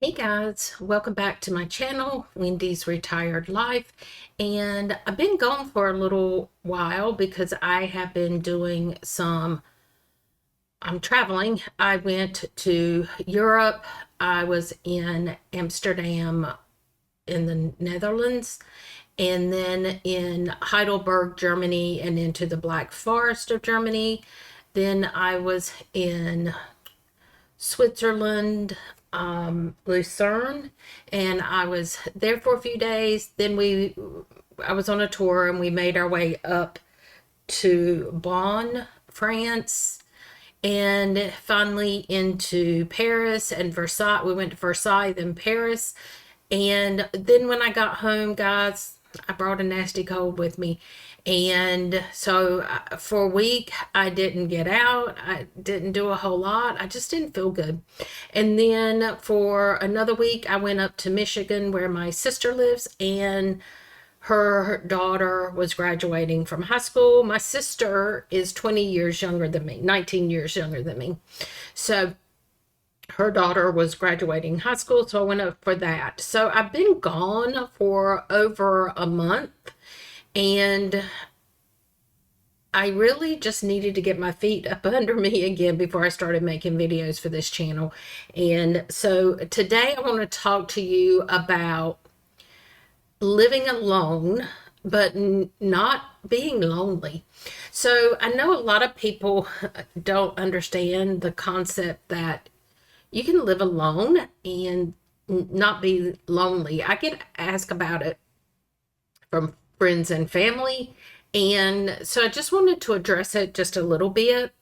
Hey guys, welcome back to my channel, Wendy's Retired Life. And I've been gone for a little while because I have been doing I'm traveling. I went to Europe. I was in Amsterdam in the Netherlands, and then in Heidelberg, Germany, and into the Black Forest of Germany. Then I was in Switzerland, Lucerne, and I was there for a few days. I was on a tour and we made our way up to Bonn, France, and finally into Paris and Versailles. We went to Versailles, then Paris. And then when I got home, guys, I brought a nasty cold with me. And so for a week, I didn't get out. I didn't do a whole lot. I just didn't feel good. And then for another week, I went up to Michigan where my sister lives, and her daughter was graduating from high school. My sister is 20 years younger than me, 19 years younger than me. So her daughter was graduating high school, so I went up for that. So I've been gone for over a month, and I really just needed to get my feet up under me again before I started making videos for this channel. And so today I want to talk to you about living alone, but not being lonely. So I know a lot of people don't understand the concept that you can live alone and not be lonely. I get asked about it from friends and family. And so I just wanted to address it just a little bit.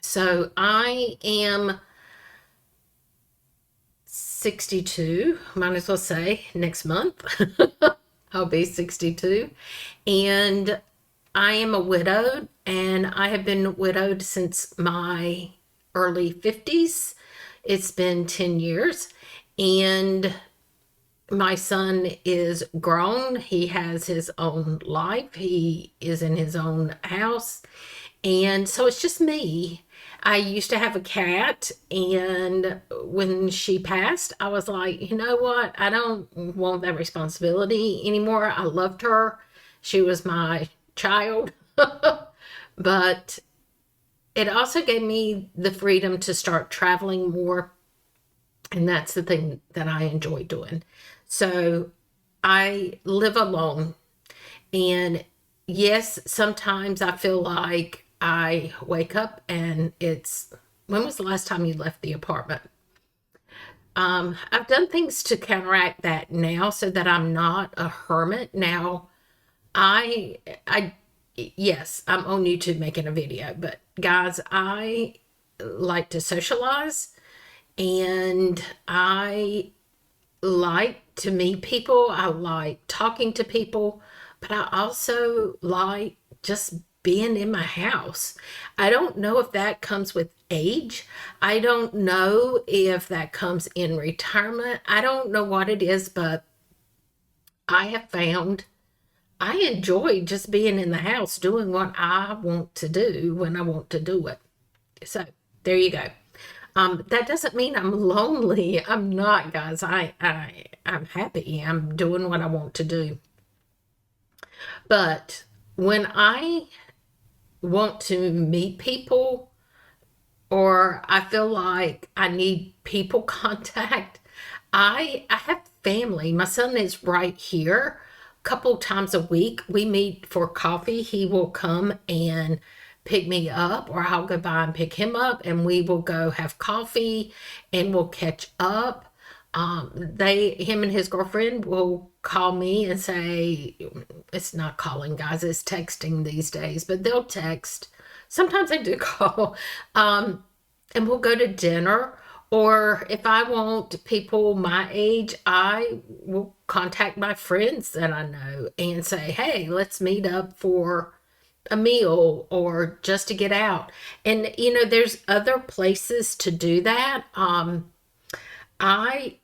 So I am 62, might as well say next month. I'll be 62. And I am a widow, and I have been widowed since my early 50s. It's been 10 years. And my son is grown. He has his own life. He is in his own house. And so it's just me. I used to have a cat, and when she passed, I was like, you know what? I don't want that responsibility anymore. I loved her. She was my child. But it also gave me the freedom to start traveling more. And that's the thing that I enjoy doing. So I live alone. And yes, sometimes I feel like I wake up and when was the last time you left the apartment? I've done things to counteract that now so that I'm not a hermit. Now, I, yes, I'm on YouTube making a video, but guys, I like to socialize, and I like to meet people. I like talking to people, but I also like just being in my house. I don't know if that comes with age. I don't know if that comes in retirement. I don't know what it is, but I have found I enjoy just being in the house doing what I want to do when I want to do it. So there you go. That doesn't mean I'm lonely. I'm not, guys. I'm happy. I'm doing what I want to do. But when I want to meet people, or I feel like I need people contact, I have family. My son is right here. A couple times a week we meet for coffee. He will come and pick me up, or I'll go by and pick him up, and we will go have coffee and we'll catch up. Him and his girlfriend will call me and say, it's not calling, guys, it's texting these days, but they'll text. Sometimes they do call. And we'll go to dinner. Or if I want people my age, I will contact my friends that I know and say, hey, let's meet up for a meal or just to get out. And, there's other places to do that. I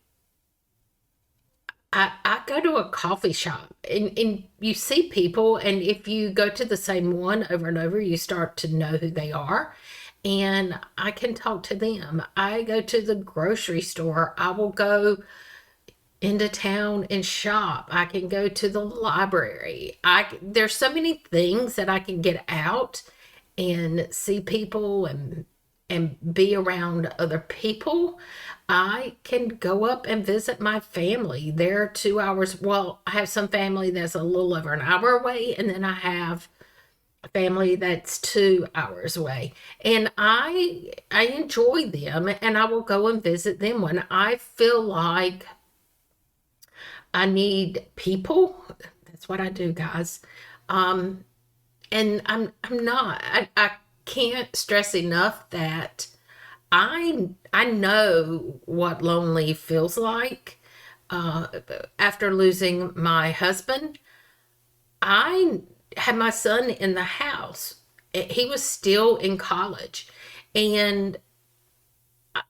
I go to a coffee shop, and you see people, and if you go to the same one over and over, you start to know who they are. and I can talk to them. I go to the grocery store. I will go into town and shop. I can go to the library. There's so many things that I can get out and see people and be around other people. I can go up and visit my family. They're 2 hours. Well, I have some family that's a little over an hour away, and then I have a family that's 2 hours away. And I enjoy them, and I will go and visit them when I feel like I need people. That's what I do, guys. Um, and I'm not. I can't stress enough that I know what lonely feels like. Uh, After losing my husband, I had my son in the house. He was still in college, and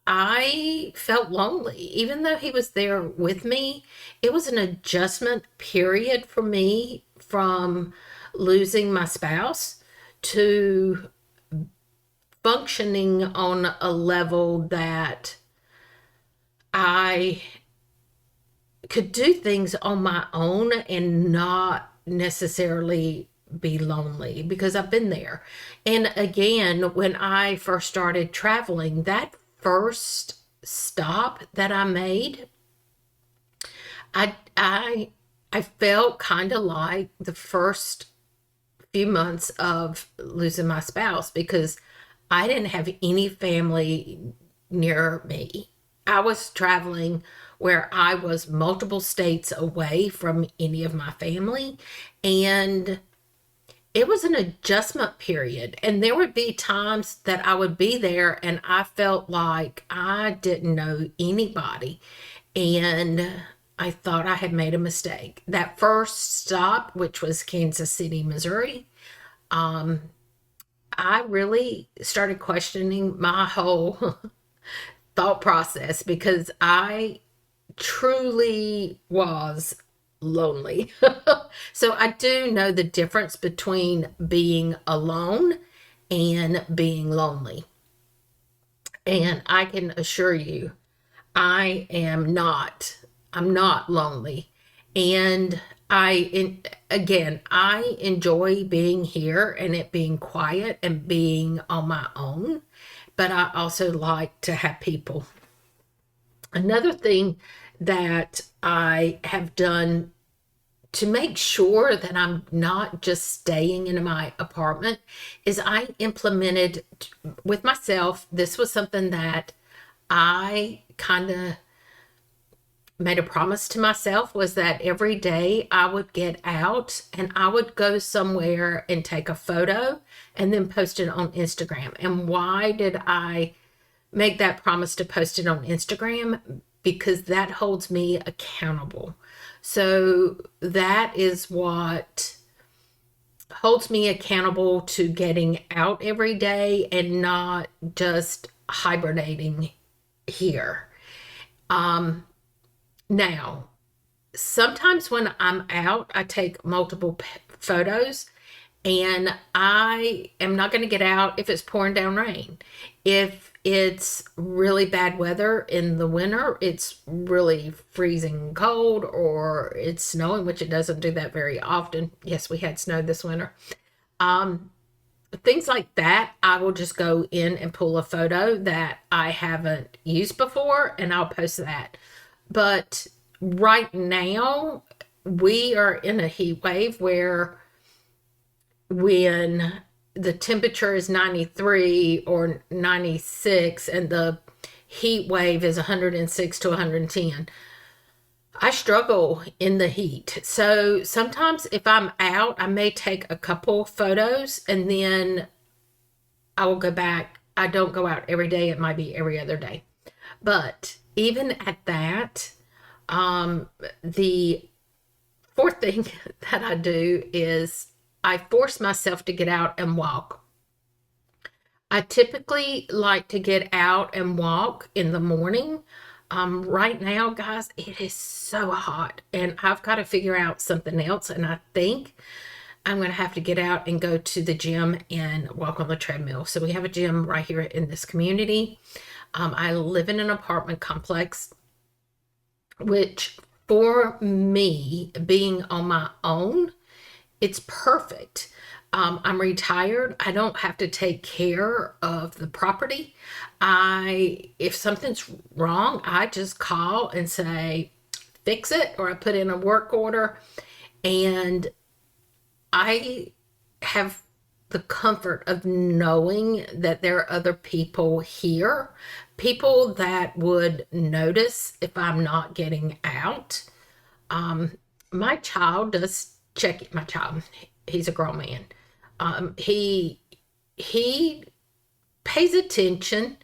I felt lonely, even though he was there with me. It was an adjustment period for me from losing my spouse to functioning on a level that I could do things on my own and not necessarily be lonely, because I've been there. And again, when I first started traveling, that first stop that I made, I felt kind of like the first few months of losing my spouse, because I didn't have any family near me. I was traveling where I was multiple states away from any of my family, and it was an adjustment period. And there would be times that I would be there and I felt like I didn't know anybody, and I thought I had made a mistake. That first stop, which was Kansas City, Missouri, um, I really started questioning my whole thought process, because I truly was lonely. So I do know the difference between being alone and being lonely. And I can assure you, I'm not lonely. And again, I enjoy being here and it being quiet and being on my own, but I also like to have people. Another thing that I have done to make sure that I'm not just staying in my apartment is I implemented with myself. This was something that I kind of made a promise to myself, was that every day I would get out and I would go somewhere and take a photo and then post it on Instagram. And why did I make that promise to post it on Instagram? Because that holds me accountable. So that is what holds me accountable to getting out every day and not just hibernating here. Now, sometimes when I'm out, I take multiple photos, and I am not going to get out if it's pouring down rain. If it's really bad weather in the winter, it's really freezing cold, or it's snowing, which it doesn't do that very often. Yes, we had snow this winter. Um, Things like that, I will just go in and pull a photo that I haven't used before, and I'll post that. But right now, we are in a heat wave where when the temperature is 93 or 96 and the heat wave is 106 to 110, I struggle in the heat. So sometimes if I'm out, I may take a couple photos and then I will go back. I don't go out every day. It might be every other day. But even at that, the fourth thing that I do is I force myself to get out and walk. I typically like to get out and walk in the morning. Right now, guys, it is so hot, and I've got to figure out something else. And I think I'm going to have to get out and go to the gym and walk on the treadmill. So we have a gym right here in this community. I live in an apartment complex, which for me, being on my own, it's perfect. I'm retired. I don't have to take care of the property. If something's wrong, I just call and say, fix it, or I put in a work order, and I have the comfort of knowing that there are other people here, people that would notice if I'm not getting out. My child does check it. My child, he's a grown man. He pays attention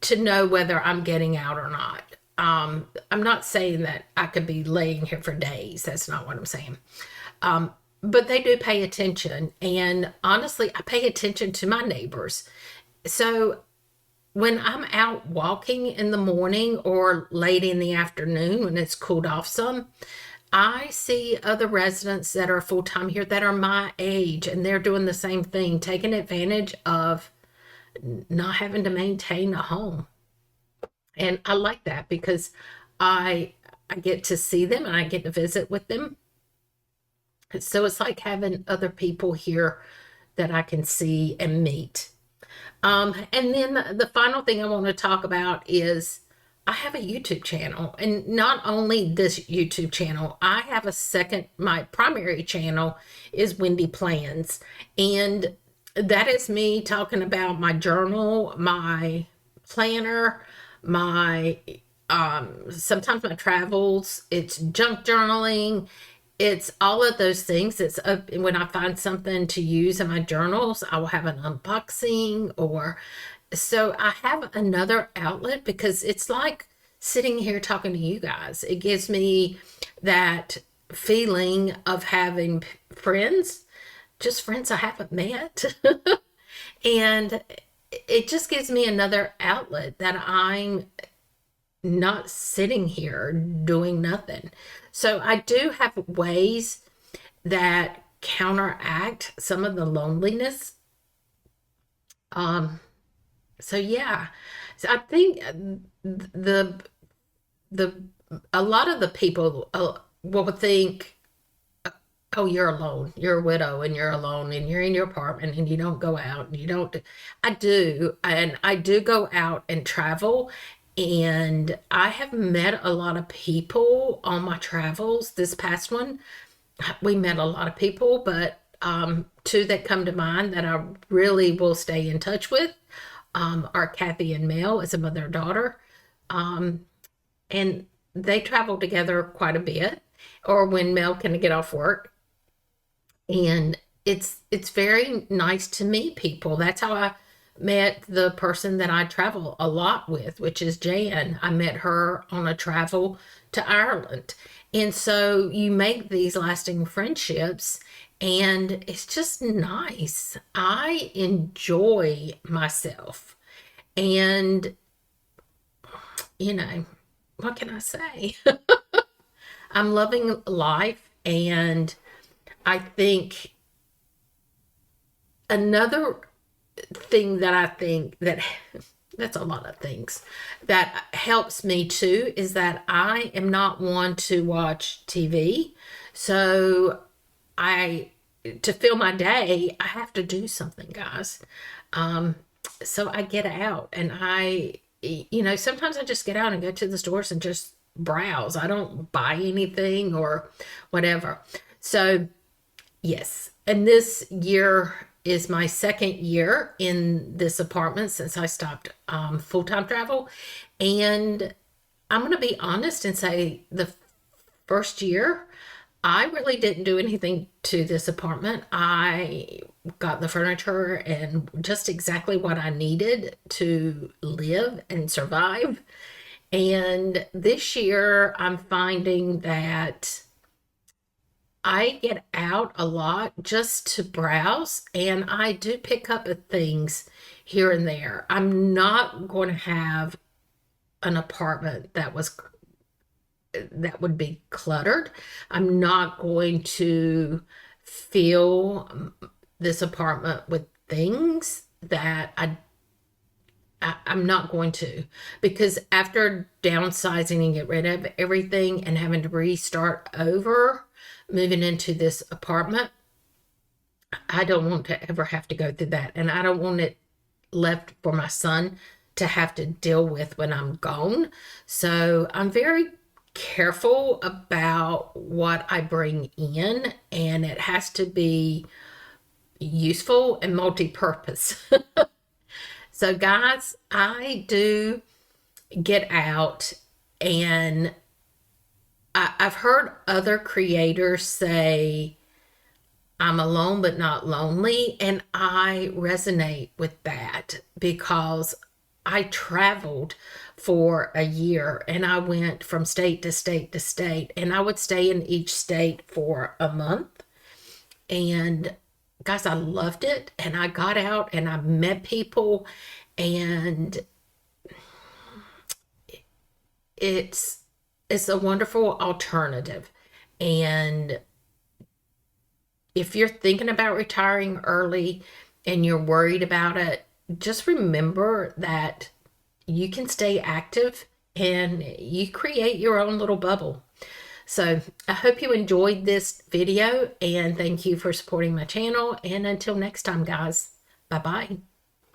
to know whether I'm getting out or not. I'm not saying that I could be laying here for days. That's not what I'm saying. But they do pay attention. And honestly, I pay attention to my neighbors. So when I'm out walking in the morning or late in the afternoon when it's cooled off some, I see other residents that are full time here that are my age, and they're doing the same thing, taking advantage of not having to maintain a home. And I like that because I get to see them and I get to visit with them. So it's like having other people here that I can see and meet. And then the final thing I want to talk about is I have a YouTube channel, and not only this YouTube channel, I have a second, my primary channel is Wendy Plans. And that is me talking about my journal, my planner, my sometimes my travels, it's junk journaling, it's all of those things. It's when I find something to use in my journals, I will have an unboxing, or so I have another outlet because it's like sitting here talking to you guys. It gives me that feeling of having friends, just friends I haven't met. And it just gives me another outlet that I'm not sitting here doing nothing. So I do have ways that counteract some of the loneliness. Um, so yeah, so I think the the a lot of the people will think, oh, you're alone, you're a widow, and you're alone, and you're in your apartment, and you don't go out, and you don't. I do, and I do go out and travel, and I have met a lot of people on my travels. This past one, we met a lot of people, but two that come to mind that I really will stay in touch with are Kathy and Mel as a mother and daughter. And they travel together quite a bit, or when Mel can get off work. And it's very nice to meet people. That's how I met the person that I travel a lot with, which is Jan. I met her on a travel to Ireland. And so you make these lasting friendships, and it's just nice. I enjoy myself. And, what can I say? I'm loving life, and I think another thing that I think that that's a lot of things that helps me too is that I am not one to watch TV. So I to fill my day, I have to do something, guys. Um, so I get out, and sometimes I just get out and go to the stores and just browse. I don't buy anything or whatever. So yes, and this year is my second year in this apartment since I stopped full-time travel. And I'm going to be honest and say the first year, I really didn't do anything to this apartment. I got the furniture and just exactly what I needed to live and survive. And this year, I'm finding that I get out a lot just to browse, and I do pick up at things here and there. I'm not going to have an apartment that would be cluttered. I'm not going to fill this apartment with things that I'm not going to, because after downsizing and get rid of everything and having to restart over, moving into this apartment, I don't want to ever have to go through that. And I don't want it left for my son to have to deal with when I'm gone. So I'm very careful about what I bring in, and it has to be useful and multi-purpose. So guys, I do get out, and I've heard other creators say I'm alone but not lonely, and I resonate with that because I traveled for a year and I went from state to state to state, and I would stay in each state for a month. And guys, I loved it, and I got out and I met people, and it's it's a wonderful alternative. And if you're thinking about retiring early and you're worried about it, just remember that you can stay active and you create your own little bubble. So I hope you enjoyed this video, and thank you for supporting my channel. And until next time, guys, bye-bye.